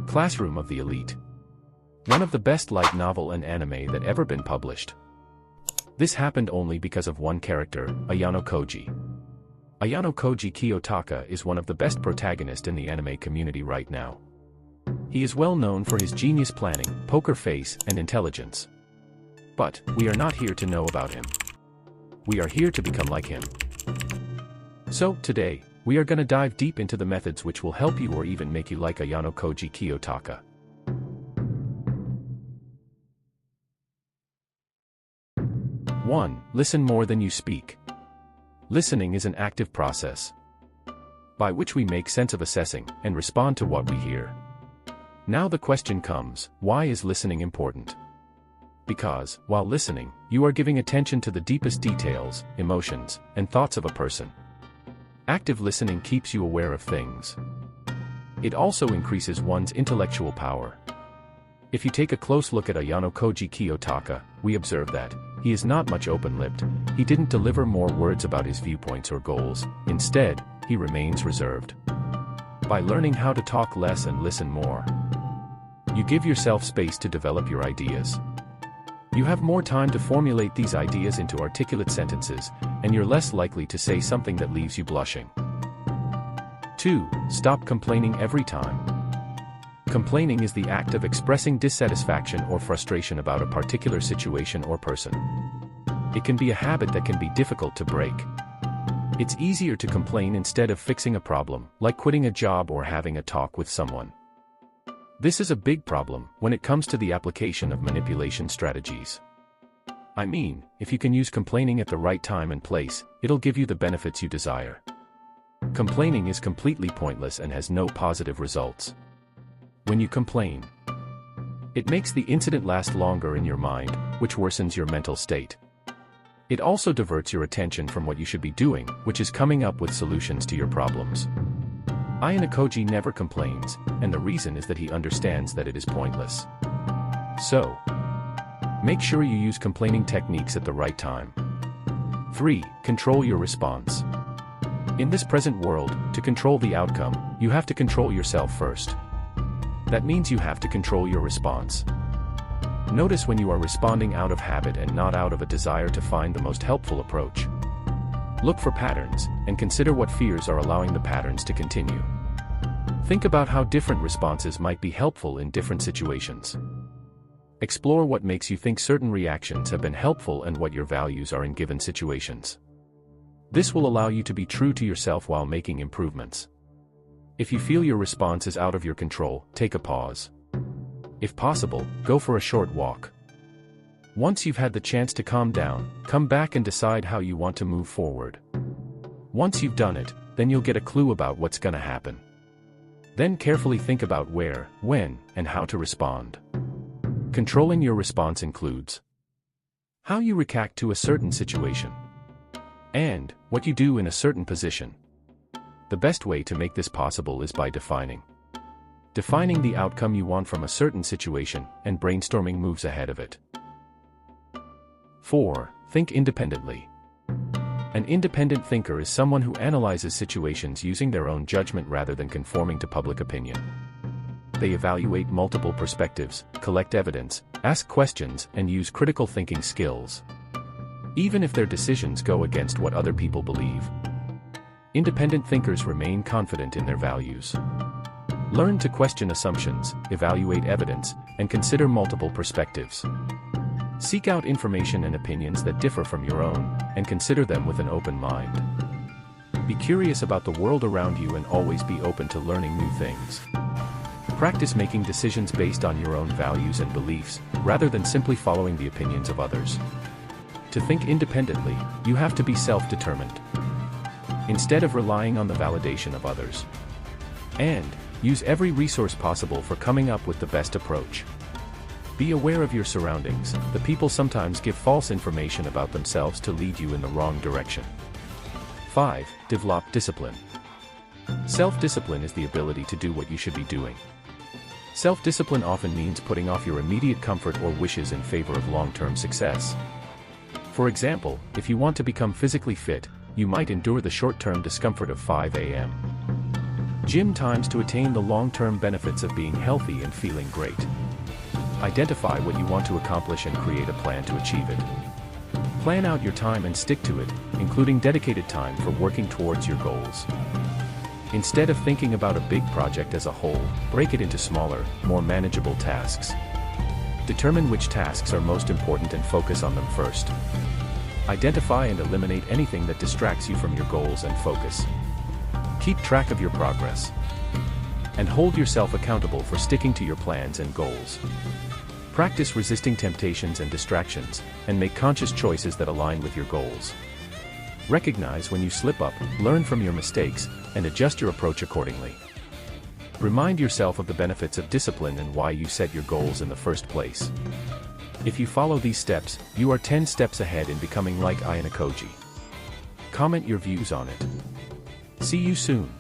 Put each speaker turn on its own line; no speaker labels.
Classroom of the Elite. One of the best light novel and anime that ever been published. This happened only because of one character, Ayanokoji. Ayanokoji Kiyotaka is one of the best protagonists in the anime community right now. He is well known for his genius planning, poker face, and intelligence. But, we are not here to know about him. We are here to become like him. So, today, we are gonna dive deep into the methods which will help you or even make you like Ayanokoji Kiyotaka. One, listen more than you speak. Listening is an active process by which we make sense of assessing and respond to what we hear. Now the question comes, why is listening important? Because, while listening, you are giving attention to the deepest details, emotions, and thoughts of a person. Active listening keeps you aware of things. It also increases one's intellectual power. If you take a close look at Ayanokoji Kiyotaka, we observe that he is not much open-lipped. He didn't deliver more words about his viewpoints or goals. Instead, he remains reserved. By learning how to talk less and listen more, you give yourself space to develop your ideas. You have more time to formulate these ideas into articulate sentences, and you're less likely to say something that leaves you blushing. 2. Stop complaining every time. Complaining is the act of expressing dissatisfaction or frustration about a particular situation or person. It can be a habit that can be difficult to break. It's easier to complain instead of fixing a problem, like quitting a job or having a talk with someone. This is a big problem when it comes to the application of manipulation strategies. I mean, if you can use complaining at the right time and place, it'll give you the benefits you desire. Complaining is completely pointless and has no positive results. When you complain, it makes the incident last longer in your mind, which worsens your mental state. It also diverts your attention from what you should be doing, which is coming up with solutions to your problems. Ayanokoji never complains, and the reason is that he understands that it is pointless. So, make sure you use complaining techniques at the right time. 3. Control your response. In this present world, to control the outcome, you have to control yourself first. That means you have to control your response. Notice when you are responding out of habit and not out of a desire to find the most helpful approach. Look for patterns, and consider what fears are allowing the patterns to continue. Think about how different responses might be helpful in different situations. Explore what makes you think certain reactions have been helpful and what your values are in given situations. This will allow you to be true to yourself while making improvements. If you feel your response is out of your control, take a pause. If possible, go for a short walk. Once you've had the chance to calm down, come back and decide how you want to move forward. Once you've done it, then you'll get a clue about what's gonna happen. Then carefully think about where, when, and how to respond. Controlling your response includes how you react to a certain situation, and what you do in a certain position. The best way to make this possible is by defining the outcome you want from a certain situation, and brainstorming moves ahead of it. 4. Think independently. An independent thinker is someone who analyzes situations using their own judgment rather than conforming to public opinion. They evaluate multiple perspectives, collect evidence, ask questions, and use critical thinking skills. Even if their decisions go against what other people believe. Independent thinkers remain confident in their values. Learn to question assumptions, evaluate evidence, and consider multiple perspectives. Seek out information and opinions that differ from your own, and consider them with an open mind. Be curious about the world around you and always be open to learning new things. Practice making decisions based on your own values and beliefs, rather than simply following the opinions of others. To think independently, you have to be self-determined, instead of relying on the validation of others. And use every resource possible for coming up with the best approach. Be aware of your surroundings. The people sometimes give false information about themselves to lead you in the wrong direction. 5. Develop discipline. Self-discipline is the ability to do what you should be doing. Self-discipline often means putting off your immediate comfort or wishes in favor of long-term success. For example, if you want to become physically fit, you might endure the short-term discomfort of 5 a.m. Gym times to attain the long-term benefits of being healthy and feeling great. Identify what you want to accomplish and create a plan to achieve it. Plan out your time and stick to it, including dedicated time for working towards your goals. Instead of thinking about a big project as a whole, break it into smaller, more manageable tasks. Determine which tasks are most important and focus on them first. Identify and eliminate anything that distracts you from your goals and focus. Keep track of your progress. And hold yourself accountable for sticking to your plans and goals. Practice resisting temptations and distractions, and make conscious choices that align with your goals. Recognize when you slip up, learn from your mistakes, and adjust your approach accordingly. Remind yourself of the benefits of discipline and why you set your goals in the first place. If you follow these steps, you are 10 steps ahead in becoming like Ayanokoji. Comment your views on it. See you soon.